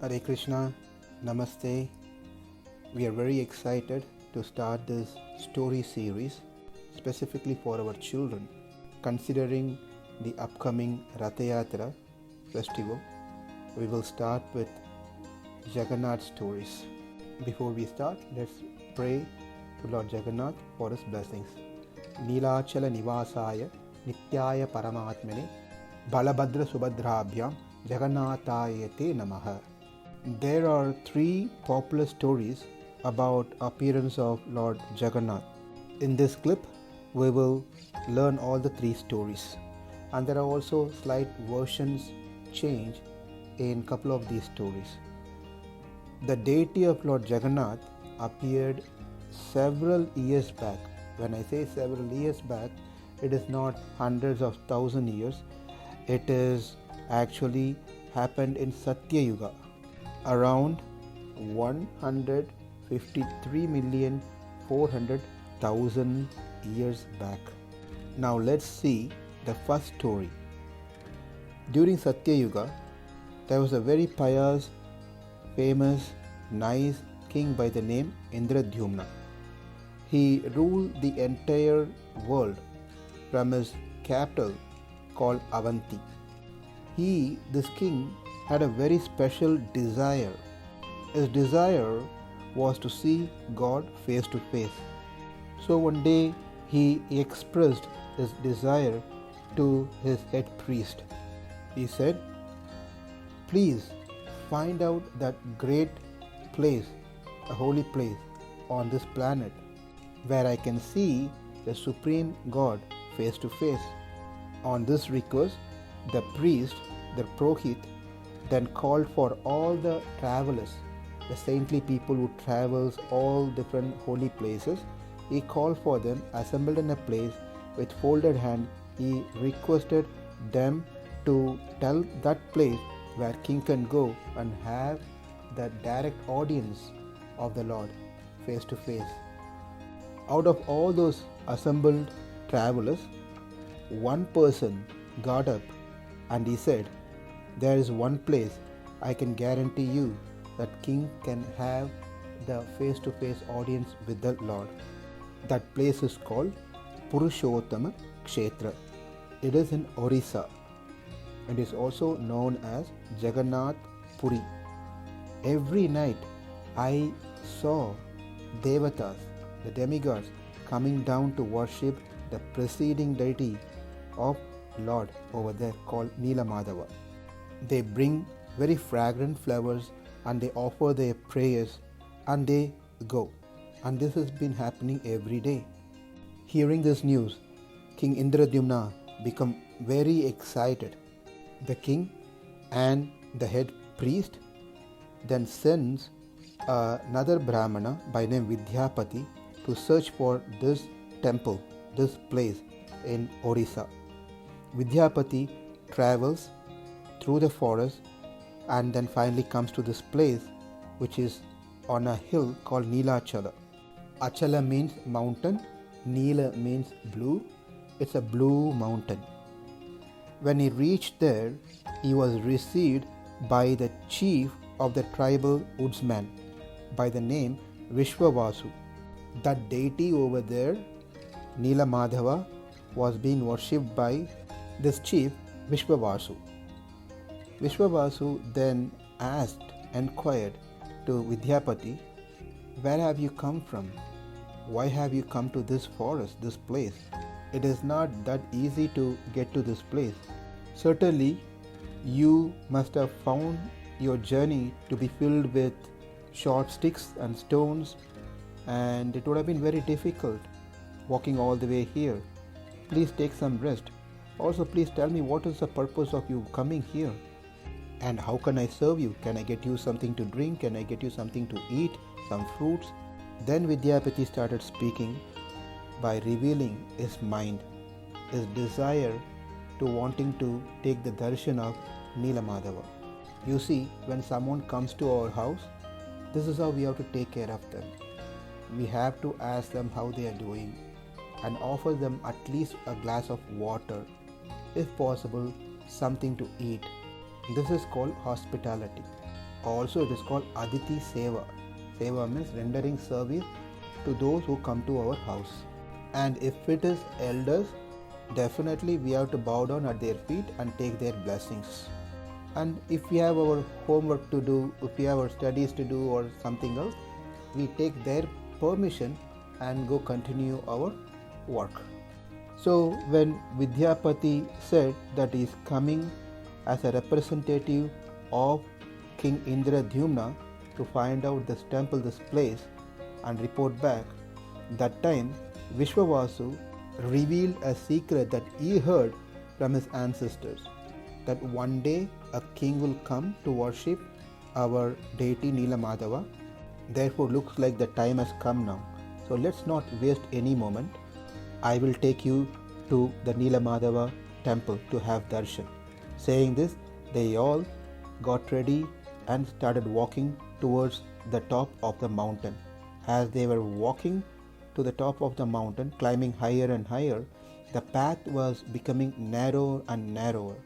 Hare Krishna, Namaste. We are very excited to start this story series specifically for our children, considering the upcoming Rathayatra Festival. We will start with Jagannath stories. Before we start, let's pray to Lord Jagannath for his blessings. Nilachala Nivasaya Nityaya Paramatmane Balabhadra Subhadrabhyam Jagannathayate Namaha. There are three popular stories about appearance of Lord Jagannath. In this clip, we will learn all the three stories, and there are also slight versions change in couple of these stories. The deity of Lord Jagannath appeared several years back. When I say several years back, it is not hundreds of thousand years. It is actually happened in Satya Yuga, around 153,400,000 years back. Now let's see the first story. During Satya Yuga, there was a very pious, famous, nice king by the name Indra Dhumna. He ruled the entire world from his capital called Avanti. This king, had a very special desire. His desire was to see God face to face. So one day he expressed his desire to his head priest. He said, "Please find out that great place, a holy place on this planet where I can see the Supreme God face to face." On this request, the priest, the Prohit, then called for all the travelers, the saintly people who travels all different holy places. He called for them, assembled in a place with folded hand. He requested them to tell that place where king can go and have the direct audience of the Lord face to face. Out of all those assembled travelers, one person got up and he said, "There is one place I can guarantee you that king can have the face-to-face audience with the Lord. That place is called Purushottama Kshetra. It is in Orissa. It is also known as Jagannath Puri. Every night I saw Devatas, the demigods, coming down to worship the preceding deity of Lord over there called Nila Madhava. They bring very fragrant flowers and they offer their prayers and they go. And this has been happening every day." Hearing this news, King Indra Dhumna became very excited. The king and the head priest then sends another Brahmana by name Vidyapati to search for this temple, this place in Orissa. Vidyapati travels through the forest and then finally comes to this place, which is on a hill called Nilachala. Achala means mountain, Nila means blue. It's a blue mountain. When he reached there, he was received by the chief of the tribal woodsman by the name Vishwavasu. That deity over there, Nila Madhava, was being worshipped by this chief Vishwavasu. Vishwavasu then inquired to Vidyapati, "Where have you come from? Why have you come to this forest, this place? It is not that easy to get to this place. Certainly, you must have found your journey to be filled with sharp sticks and stones, and it would have been very difficult walking all the way here. Please take some rest. Also, please tell me what is the purpose of you coming here? And how can I serve you? Can I get you something to drink? Can I get you something to eat? Some fruits?" Then Vidyapati started speaking by revealing his mind, his desire to wanting to take the darshan of Nila Madhava. You see, when someone comes to our house, this is how we have to take care of them. We have to ask them how they are doing and offer them at least a glass of water, if possible, something to eat. This is called hospitality. Also, it is called Aditi Seva. Seva means rendering service to those who come to our house. And if it is elders, definitely we have to bow down at their feet and take their blessings. And if we have our homework to do, if we have our studies to do or something else, we take their permission and go continue our work. So when Vidyapati said that he is coming as a representative of King Indra Dhumna to find out this temple, this place, and report back, that time Vishwavasu revealed a secret that he heard from his ancestors, that one day a king will come to worship our deity Nila Madhava. Therefore looks like the time has come now. So let's not waste any moment. I will take you to the Nila Madhava temple to have darshan. Saying this, they all got ready and started walking towards the top of the mountain. As they were walking to the top of the mountain, climbing higher and higher, the path was becoming narrower and narrower.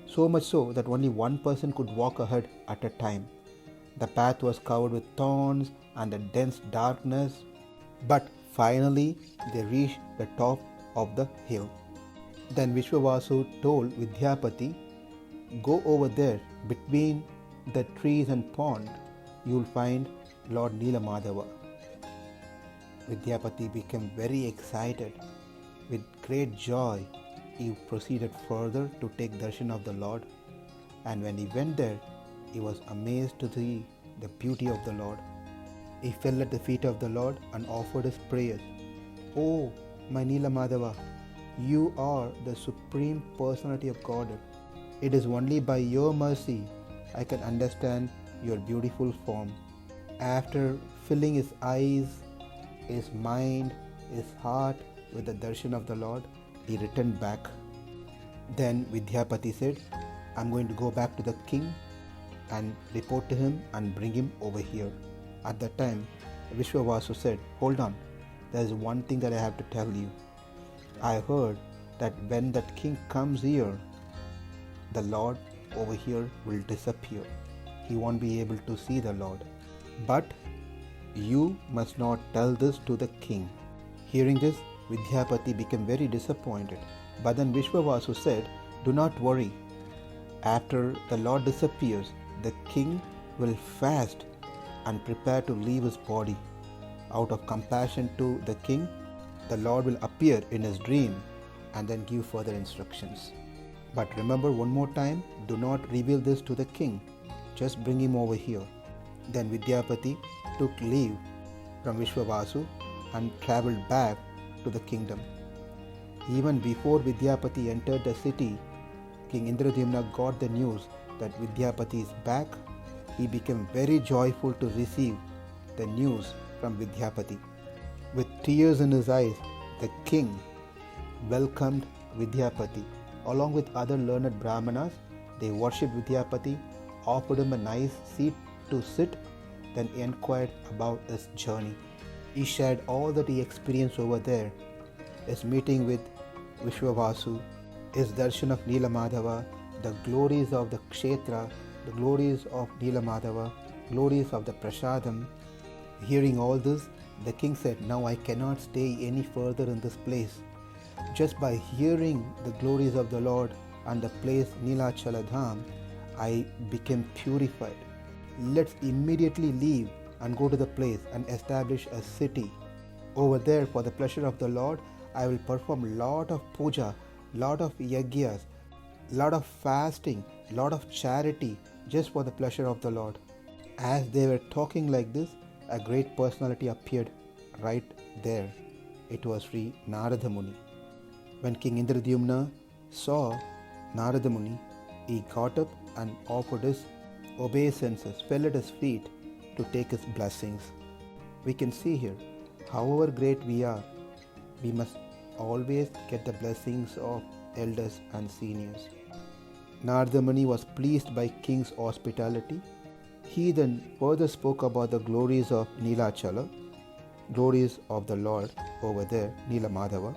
So much so that only one person could walk ahead at a time. The path was covered with thorns and a dense darkness, but finally they reached the top of the hill. Then Vishwavasu told Vidyapati, go over there between the trees and pond, you will find Lord Nila Madhava. Vidyapati became very excited. With great joy, he proceeded further to take darshan of the Lord. And when he went there, he was amazed to see the beauty of the Lord. He fell at the feet of the Lord and offered his prayers. Oh, my Nila Madhava, you are the Supreme Personality of Godhead. It is only by your mercy I can understand your beautiful form. After filling his eyes, his mind, his heart with the darshan of the Lord, he returned back. Then Vidyapati said, I'm going to go back to the king and report to him and bring him over here. At that time, Vishwavasu said, hold on, there is one thing that I have to tell you. I heard that when that king comes here, the Lord over here will disappear. He won't be able to see the Lord. But you must not tell this to the king. Hearing this, Vidyapati became very disappointed. But then Vishwavasu said, do not worry. After the Lord disappears, the king will fast and prepare to leave his body. Out of compassion to the king, the Lord will appear in his dream and then give further instructions. But remember one more time, do not reveal this to the king. Just bring him over here. Then Vidyapati took leave from Vishwavasu and travelled back to the kingdom. Even before Vidyapati entered the city, King Indra Dhumna got the news that Vidyapati is back. He became very joyful to receive the news from Vidyapati. With tears in his eyes, the king welcomed Vidyapati. Along with other learned Brahmanas, they worshipped Vidyapati, offered him a nice seat to sit, then inquired about his journey. He shared all that he experienced over there, his meeting with Vishwavasu, his darshan of Nila Madhava, the glories of the Kshetra, the glories of Nila Madhava, glories of the Prasadam. Hearing all this, the king said, now I cannot stay any further in this place. Just by hearing the glories of the Lord and the place Nilachala Dham, I became purified. Let's immediately leave and go to the place and establish a city. Over there, for the pleasure of the Lord, I will perform lot of puja, lot of yagyas, lot of fasting, lot of charity, just for the pleasure of the Lord. As they were talking like this, a great personality appeared right there. It was Sri Naradhamuni. When King Indra Dhumna saw Naradhamuni, he got up and offered his obeisances, fell at his feet to take his blessings. We can see here, however great we are, we must always get the blessings of elders and seniors. Naradhamuni was pleased by king's hospitality. He then further spoke about the glories of Nilachala, glories of the Lord over there, Nila Madhava,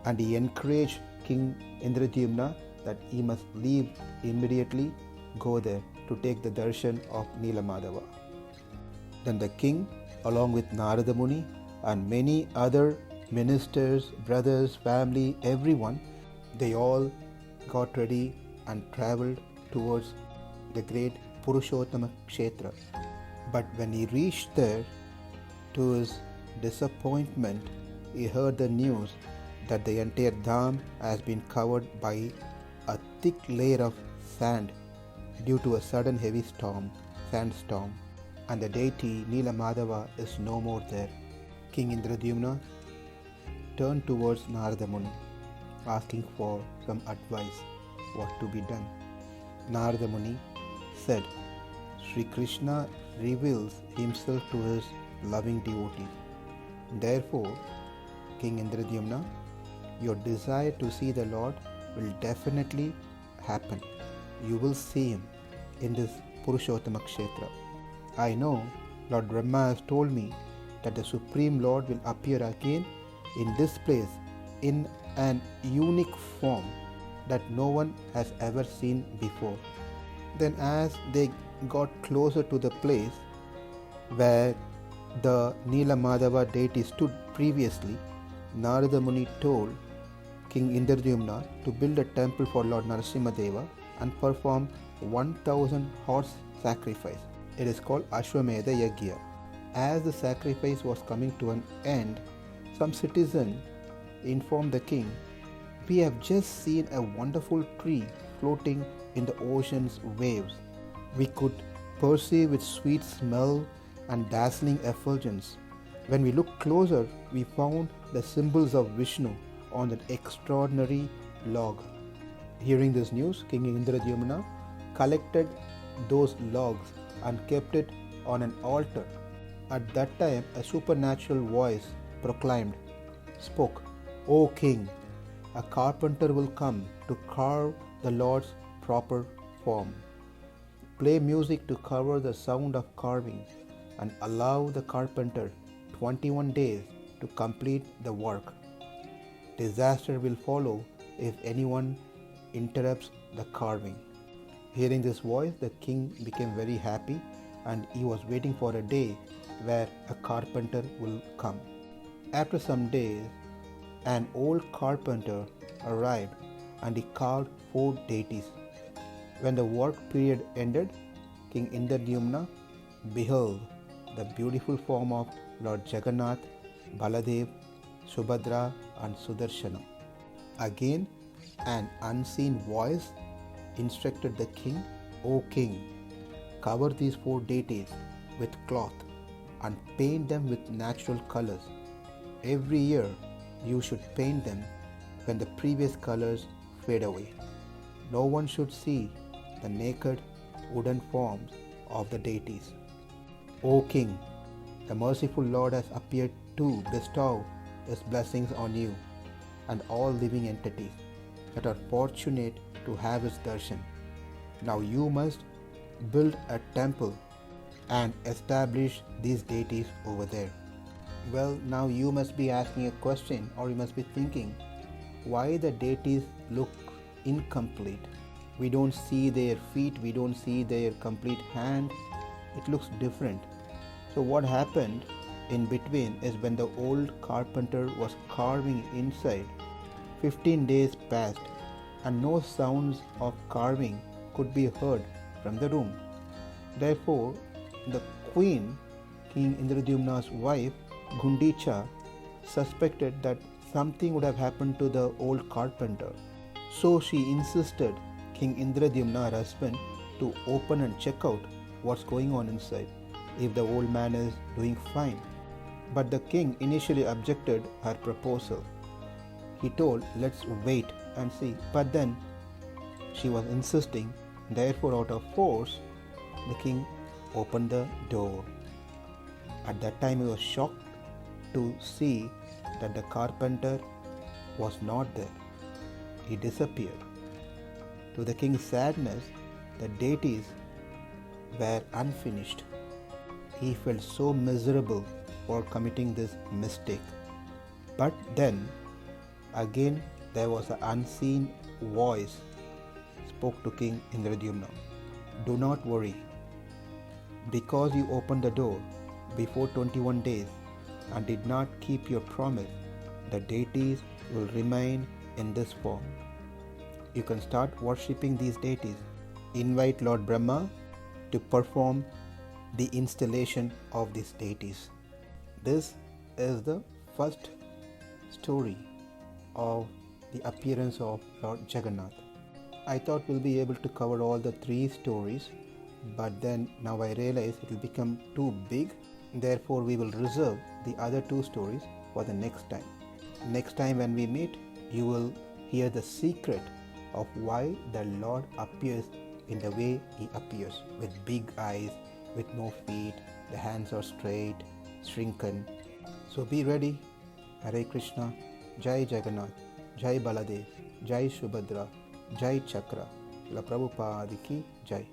and he encouraged King Indra Dhumna that he must leave immediately, go there to take the Darshan of Nila Madhava. Then the king, along with Naradhamuni and many other ministers, brothers, family, everyone, they all got ready and travelled towards the great Purushottama Kshetra. But when he reached there, to his disappointment, he heard the news that the entire dham has been covered by a thick layer of sand due to a sudden heavy sandstorm, and the deity Nila Madhava is no more there. King Indra Dhumna turned towards Naradhamuni, asking for some advice what to be done. Naradhamuni said, Sri Krishna reveals himself to his loving devotees. Therefore, King Indra Dhumna, your desire to see the Lord will definitely happen. You will see him in this Purushottama Kshetra. I know Lord Brahma has told me that the Supreme Lord will appear again in this place in an unique form that no one has ever seen before. Then as they got closer to the place where the Nila Madhava deity stood previously, Narada Muni told King Indra Dhumna to build a temple for Lord Narasimhadeva and perform 1000 horse sacrifice. It is called Ashwamedha Yagya. As the sacrifice was coming to an end, some citizen informed the king, we have just seen a wonderful tree floating in the ocean's waves. We could perceive its sweet smell and dazzling effulgence. When we looked closer, we found the symbols of Vishnu on that extraordinary log. Hearing this news, King Indra Dhumna collected those logs and kept it on an altar. At that time, a supernatural voice spoke, O king, a carpenter will come to carve the Lord's proper form. Play music to cover the sound of carving and allow the carpenter 21 days to complete the work. Disaster will follow if anyone interrupts the carving. Hearing this voice, the king became very happy and he was waiting for a day where a carpenter will come. After some days, an old carpenter arrived and he carved 4 deities. When the work period ended, King Indra Dhumna beheld the beautiful form of Lord Jagannath, Baladev, Subhadra and Sudarshana. Again, an unseen voice instructed the king, O king, cover these 4 deities with cloth and paint them with natural colors. Every year you should paint them when the previous colors fade away. No one should see the naked wooden forms of the deities. O king, the merciful Lord has appeared to bestow his blessings on you and all living entities that are fortunate to have his darshan. Now you must build a temple and establish these deities over there. Well, now you must be asking a question, or you must be thinking, why the deities look incomplete? We don't see their feet, we don't see their complete hand. It looks different. So what happened in between is when the old carpenter was carving inside, 15 days passed and no sounds of carving could be heard from the room. Therefore, the queen, King Indradumna's wife, Gundicha, suspected that something would have happened to the old carpenter. So she insisted King Indradumna, her husband, to open and check out what's going on inside, if the old man is doing fine. But the king initially objected her proposal. He told, let's wait and see. But then she was insisting. Therefore, out of force, the king opened the door. At that time, he was shocked to see that the carpenter was not there. He disappeared. To the king's sadness, the deities were unfinished. He felt so miserable for committing this mistake. But then, again, there was an unseen voice spoke to King Indradumna. Do not worry. Because you opened the door before 21 days and did not keep your promise, the deities will remain in this form. You can start worshipping these deities. Invite Lord Brahma to perform the installation of these deities. This is the first story of the appearance of Lord Jagannath. I thought we'll be able to cover all the 3 stories, but then now I realize it will become too big. Therefore, we will reserve the other 2 stories for the next time. Next time when we meet, you will hear the secret of why the Lord appears in the way He appears, with big eyes, with no feet, the hands are straight, shrunken. So be ready. Hare Krishna. Jai Jagannath. Jai Baladev. Jai Subhadra. Jai Chakra. La Prabhupada ki Jai.